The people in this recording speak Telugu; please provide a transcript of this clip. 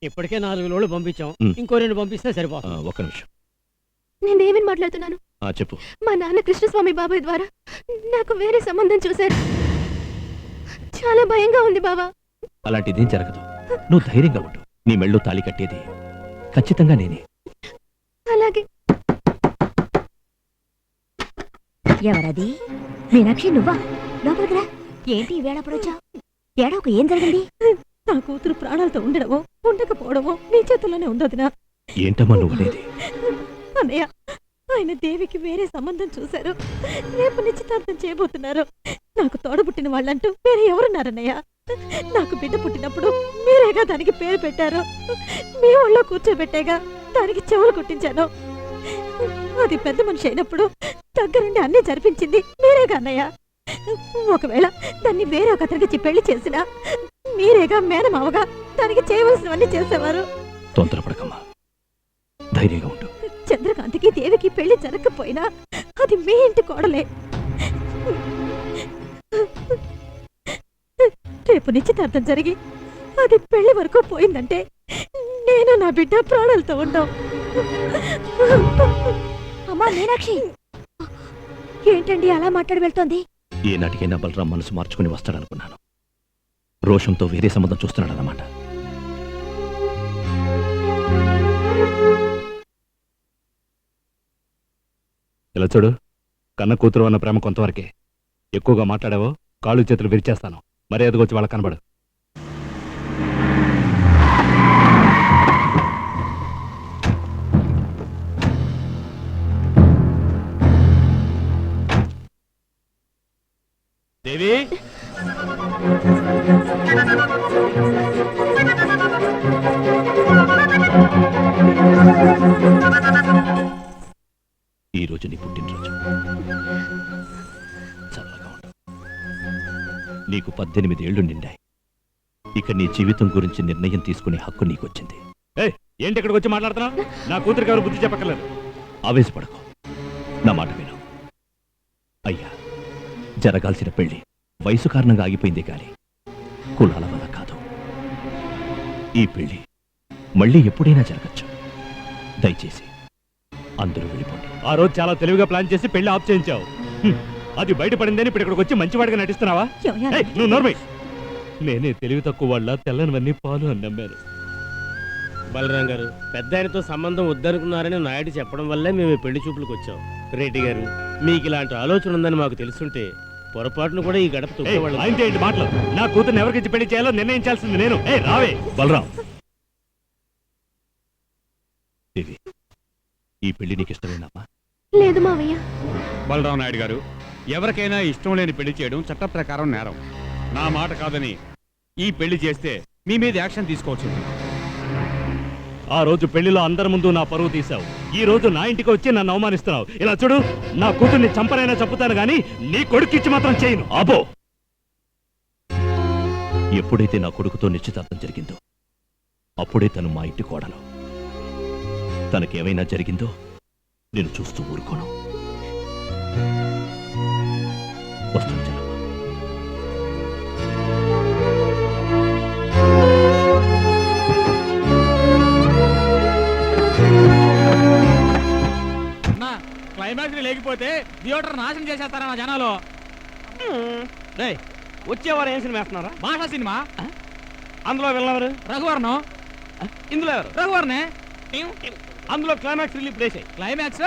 ఇప్పటికే 4 లోళ్ళు పంపించాం. ఇంకో 2 పంపిస్తే సరిపోతుంది. ఒక్క నిమిషం. నేనేమని మాట్లాడుతున్నాను? చెప్పు. మా నాన్న కృష్ణస్వామి బాబాయ్ ద్వారా నాకు వేరే సంబంధం చూశారు. చాలా భయంగా ఉంది బావా. అలాంటిదేం జరగదు. నువ్వు ధైర్యంగా ఉండు. నీ మెళ్ళో తాళి కట్టేది ఖచ్చితంగా నేనే. అలాగే. ఎవరది? మీనాక్షి నువ్వా? లోపలికి రా. ఏంటి వేళపడొచ్చా? ఏడోకు ఏం జరిగింది? నా కూతురు ప్రాణాలతో ఉండడమో ఉండకపోవడమో నీ చేతుల్లోనే ఉందదినా. ఏంటమ్మా నువ్వు అనేది? అన్నయ్య, ఆయన దేవికి వేరే సంబంధం చూశారు. రేపు నిశ్చితార్థం చేయబోతున్నారు. నాకు తోడబుట్టిన వాళ్ళంటూ వేరే ఎవరున్నారన్నయ్య? నాకు బిడ్డ పుట్టినప్పుడు మీరేగా దానికి పేరు పెట్టారు. మీ ఒళ్ళో కూర్చోబెట్టేగా దానికి చెవులు కుట్టించాను. అది పెద్ద మనిషి అయినప్పుడు దగ్గరుండి అన్ని జరిపించింది మీరేగా అన్నయ్య. ఒకవేళ దాన్ని వేరే ఒక అతనికి పెళ్లి చేసినా మీరేగా మేనమావగా దానికి చేయవలసినవన్నీ చేసేవారు. తొందరపడకమ్మా, ధైర్యంగా ఉండు. చంద్రకాంతికి దేవికి పెళ్లి జరగకపోయినా అది మీ ఇంటి కోడలే. రేపు నిశ్చితార్థం జరిగి అది పెళ్లి వరకు పోయిందంటే నేను నా బిడ్డ ప్రాణాలతో ఉంటాం. అమ్మా మీనాక్షి, ఏంటండి అలా మాట్లాడి వెళ్తోంది? ఏనాటికైనా బలరాం మనసు మార్చుకుని వస్తాడనుకున్నాను. రోషంతో వేరే సంబంధం చూస్తున్నాడన్నమాట. ఇలా చూడు, కన్న కూతురు అన్న ప్రేమ కొంతవరకే. ఎక్కువగా మాట్లాడావో కాళ్ళు చేతులు విరిచేస్తాను. మరీ ఎదుగొచ్చి వాళ్ళకి కనబడు. దేవి, ఈరోజు నీ పుట్టినరోజు. చల్లగా ఉండు. నీకు 18 ఏళ్లు నిండాయి. ఇక నీ జీవితం గురించి నిర్ణయం తీసుకునే హక్కు నీకొచ్చింది. ఏంటి ఇక్కడికి వచ్చి మాట్లాడుతున్నావు? నా కూతురికి ఎవరు బుద్ధి చెప్పక్కర్లేదు. ఆవేశపడకు, నా మాట విను. అయ్యా, జరగాల్సిన పెళ్లి వయసు కారణంగా ఆగిపోయింది కానీ కులాల వల్ల కాదు. ఈ పెళ్లి మళ్ళీ ఎప్పుడైనా జరగచ్చు. దయచేసి అందరూ వెళ్ళిపోండి. ఆ రోజు చాలా తెలివిగా ప్లాన్ చేసి పెళ్లి ఆఫ్ చేయించావు. అది బయటపడిందని ఇప్పుడు ఇక్కడికి వచ్చి మంచివాడిగా నటిస్తున్నావా? నువ్వు నోర్మై. నేనే తెలివి తక్కువ వాళ్ళ తెల్లనివన్నీ పాలు అని నమ్మాను. బలరాం గారు, పెద్ద ఆయనతో సంబంధం వద్దనుకున్నారని నాయుడు చెప్పడం వల్లే మేము పెళ్లి చూపులకు వచ్చాం. రెడ్డి గారు, మీకు ఇలాంటి ఆలోచన ఉందని మాకు తెలుసుంటే పొరపాటును కూడా ఈ గడప తొక్కేవాళ్ళు. ఏంటి మాటలు? నా కూతుర్ని ఎవరికి పెళ్లి చేయాలో నిర్ణయించాల్సింది నేను. రావే బలరాం. దేవి, ఈ పెళ్లి నీకు ఇష్టమేనమ్మా? లేదు మావయ్య. బలరాం నాయుడు గారు, ఎవరికైనా ఇష్టం లేని పెళ్లి చేయడం చట్ట ప్రకారం నేరం. నా మాట కాదని ఈ పెళ్లి చేస్తే మీ మీద యాక్షన్ తీసుకోవచ్చు. ఆ రోజు పెళ్లిలో అందరి ముందు నా పరువు తీశావు. ఈ రోజు నా ఇంటికి వచ్చి నన్ను అవమానిస్తున్నావు. ఇలా చూడు, నా కూతుర్ని చంపనైనా చంపుతాను గాని నీ కొడుకిచ్చి మాత్రం చేయను. ఆబో, ఎప్పుడైతే నా కొడుకుతో నిశ్చితార్థం జరిగిందో అప్పుడే తను మా ఇంటి కోడలు. తనకేమైనా జరిగిందో నేను చూస్తూ ఊరుకోను. వస్తాను జనమ్మ. క్లైమాక్స్ లేకపోతే థియేటర్ నాశనం చేసేస్తారా నా జనాలు? వచ్చేవారు ఏం సినిమా వేస్తున్నారా? భాషా సినిమా. అందులో వెళ్ళవరు రఘువర్ణం. ఇందులో ఎవరు? రఘువర్ణే. అందులో క్లైమాక్స్ రిలీజ్ చేసే క్లైమాక్స్